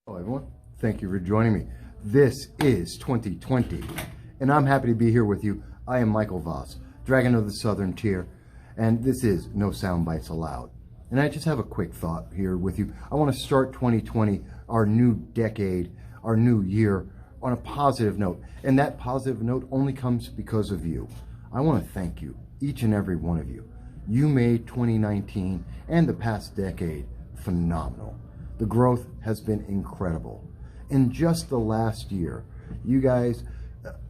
Hello everyone, thank you for joining me. This is 2020 and I'm happy to be here with you. I am Michael Voss, Dragon of the Southern Tier, and this is No Sound Bites Allowed. And I just have a quick thought here with you. I want to start 2020, our new decade, our new year, on a positive note. And that positive note only comes because of you. I want to thank you, each and every one of you. You made 2019 and the past decade phenomenal. The growth has been incredible. In just the last year, you guys,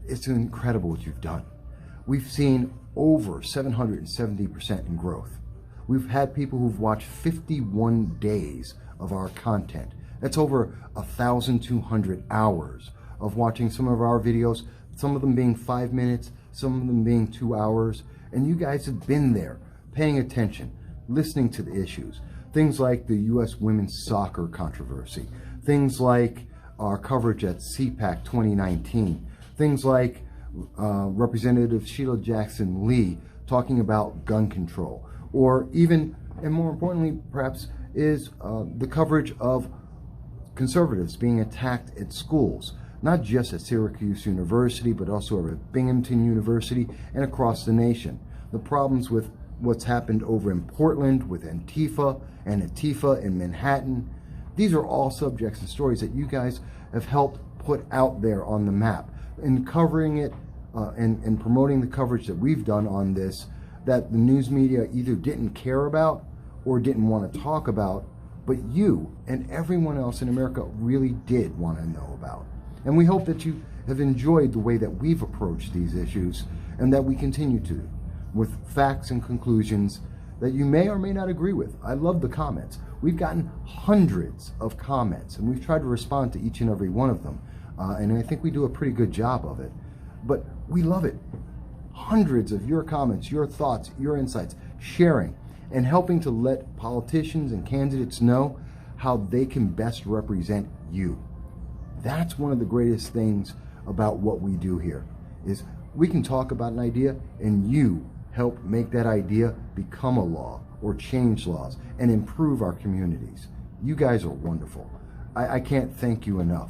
it's incredible what you've done. We've seen over 770% in growth. We've had people who've watched 51 days of our content. That's over 1,200 hours of watching some of our videos, some of them being 5 minutes, some of them being 2 hours. And you guys have been there, paying attention, listening to the issues. Things like the U.S. women's soccer controversy, things like our coverage at CPAC 2019, things like Representative Sheila Jackson Lee talking about gun control, or even, and more importantly perhaps, is the coverage of conservatives being attacked at schools, not just at Syracuse University, but also at Binghamton University and across the nation. The problems with what's happened over in Portland with Antifa and Antifa in Manhattan. These are all subjects and stories that you guys have helped put out there on the map. In covering it and promoting the coverage that we've done on this, that the news media either didn't care about or didn't want to talk about, but you and everyone else in America really did want to know about. And we hope that you have enjoyed the way that we've approached these issues and that we continue to, with facts and conclusions that you may or may not agree with. I love the comments. We've gotten hundreds of comments and we've tried to respond to each and every one of them. And I think we do a pretty good job of it. But we love it. Hundreds of your comments, your thoughts, your insights, sharing and helping to let politicians and candidates know how they can best represent you. That's one of the greatest things about what we do here, is we can talk about an idea and you help make that idea become a law or change laws and improve our communities. You guys are wonderful. I can't thank you enough.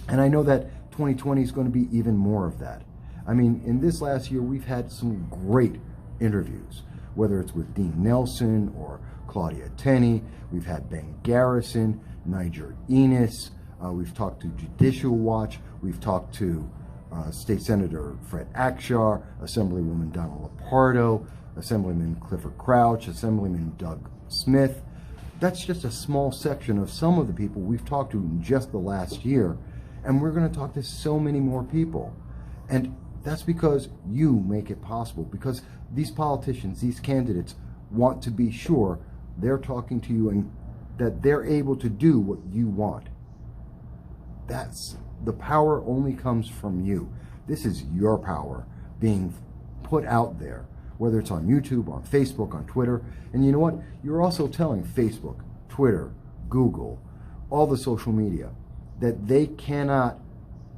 And I know that 2020 is going to be even more of that. I mean, in this last year, we've had some great interviews, whether it's with Dean Nelson or Claudia Tenney. We've had Ben Garrison, Niger Enos. We've talked to Judicial Watch. We've talked to State Senator Fred Akshar, Assemblywoman Donna Lupardo, Assemblyman Clifford Crouch, Assemblyman Doug Smith. That's just a small section of some of the people we've talked to in just the last year. And we're going to talk to so many more people. And that's because you make it possible, because these politicians, these candidates want to be sure they're talking to you and that they're able to do what you want. The power only comes from you. This is your power being put out there, whether it's on YouTube, on Facebook, on Twitter. And you know what? You're also telling Facebook, Twitter, Google, all the social media, that they cannot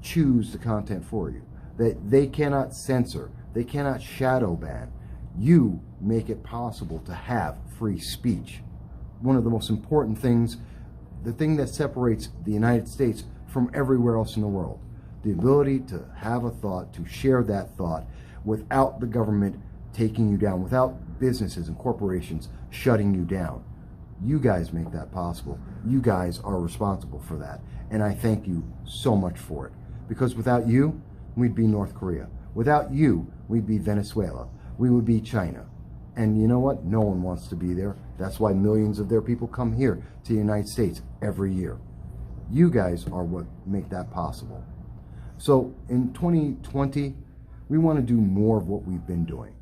choose the content for you, that they cannot censor, they cannot shadow ban. You make it possible to have free speech. One of the most important things, the thing that separates the United States from everywhere else in the world, the ability to have a thought, to share that thought without the government taking you down, without businesses and corporations shutting you down. You guys make that possible. You guys are responsible for that. And I thank you so much for it. Because without you, we'd be North Korea. Without you, we'd be Venezuela. We would be China. And you know what? No one wants to be there. That's why millions of their people come here to the United States every year. You guys are what make that possible. So in 2020, we want to do more of what we've been doing.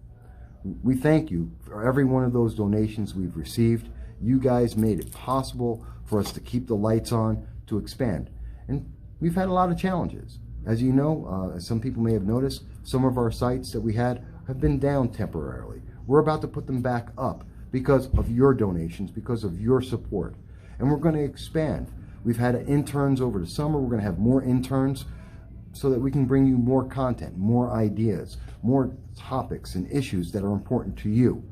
We thank you for every one of those donations we've received. You guys made it possible for us to keep the lights on, to expand. And we've had a lot of challenges. As you know, as some people may have noticed, some of our sites that we had have been down temporarily. We're about to put them back up because of your donations, because of your support. And we're going to expand. We've had interns over the summer. We're going to have more interns so that we can bring you more content, more ideas, more topics and issues that are important to you.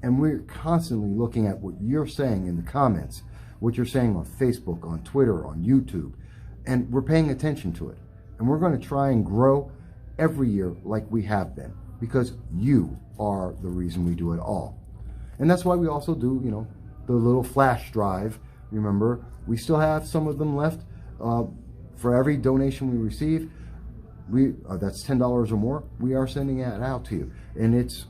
And we're constantly looking at what you're saying in the comments what you're saying on Facebook, on Twitter, on YouTube, and we're paying attention to it. And we're going to try and grow every year like we have been, because you are the reason we do it all. And that's why we also do, the little flash drive. Remember, we still have some of them left. For every donation we receive, that's $10 or more, we are sending it out to you. And it's,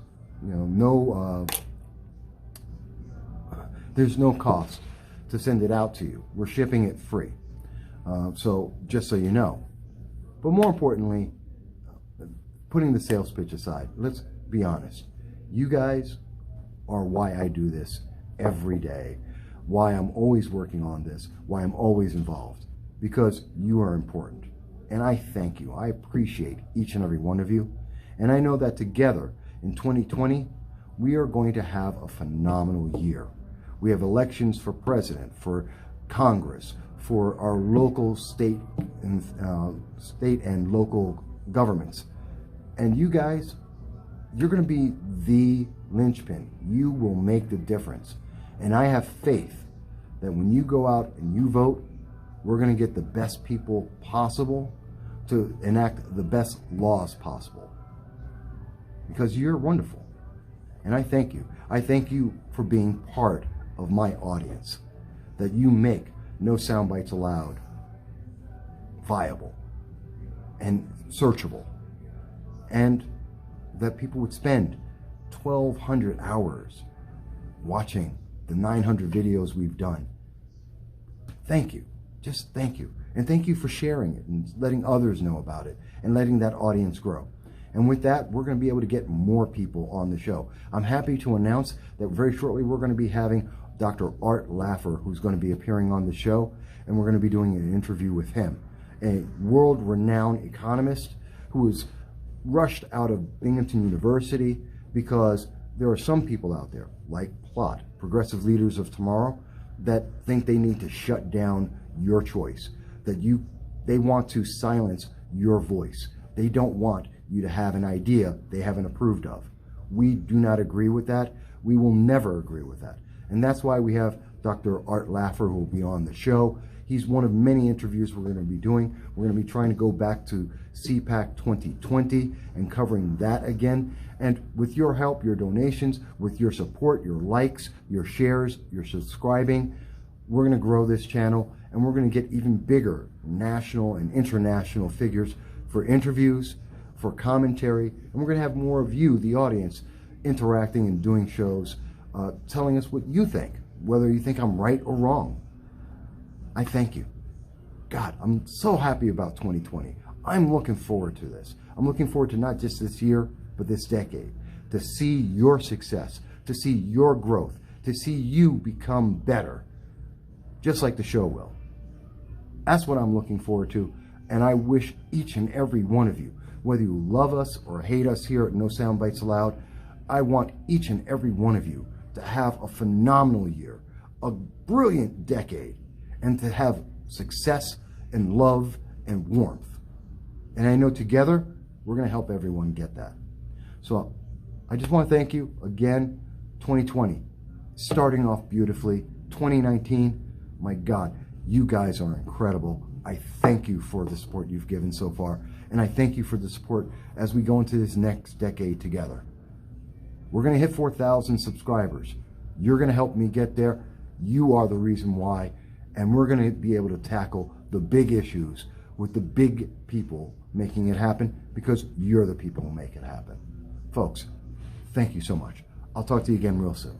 there's no cost to send it out to you. We're shipping it free. So just so you know. But more importantly, putting the sales pitch aside, let's be honest. You guys are why I do this every day, why I'm always working on this, why I'm always involved, because you are important. And I thank you. I appreciate each and every one of you. And I know that together in 2020, we are going to have a phenomenal year. We have elections for president, for Congress, for our local state and local governments. And you guys, you're going to be the linchpin. You will make the difference. And I have faith that when you go out and you vote, we're going to get the best people possible to enact the best laws possible. Because you're wonderful. And I thank you. I thank you for being part of my audience. That you make No Soundbites Allowed viable and searchable. And that people would spend 1,200 hours watching the 900 videos we've done. Thank you. Just thank you. And thank you for sharing it and letting others know about it and letting that audience grow. And with that, we're going to be able to get more people on the show. I'm happy to announce that very shortly we're going to be having Dr. Art Laffer, who's going to be appearing on the show, and we're going to be doing an interview with him, a world-renowned economist who was rushed out of Binghamton University because there are some people out there, like Plot, Progressive Leaders of Tomorrow, that think they need to shut down your choice, that they want to silence your voice. They don't want you to have an idea they haven't approved of. We do not agree with that. We will never agree with that. And that's why we have Dr. Art Laffer, who will be on the show. He's one of many interviews we're going to be doing. We're going to be trying to go back to CPAC 2020 and covering that again. And with your help, your donations, with your support, your likes, your shares, your subscribing, we're going to grow this channel, and we're going to get even bigger national and international figures for interviews, for commentary, and we're going to have more of you, the audience, interacting and doing shows, telling us what you think, whether you think I'm right or wrong. I thank you. God, I'm so happy about 2020. I'm looking forward to this. I'm looking forward to not just this year, but this decade, to see your success, to see your growth, to see you become better, just like the show will. That's what I'm looking forward to, and I wish each and every one of you, whether you love us or hate us here at No Soundbites Allowed, I want each and every one of you to have a phenomenal year, a brilliant decade, and to have success and love and warmth. And I know together, we're going to help everyone get that. So I just want to thank you again. 2020, starting off beautifully. 2019, my God, you guys are incredible. I thank you for the support you've given so far. And I thank you for the support as we go into this next decade together. We're going to hit 4,000 subscribers. You're going to help me get there. You are the reason why. And we're going to be able to tackle the big issues with the big people making it happen, because you're the people who make it happen. Folks, thank you so much. I'll talk to you again real soon.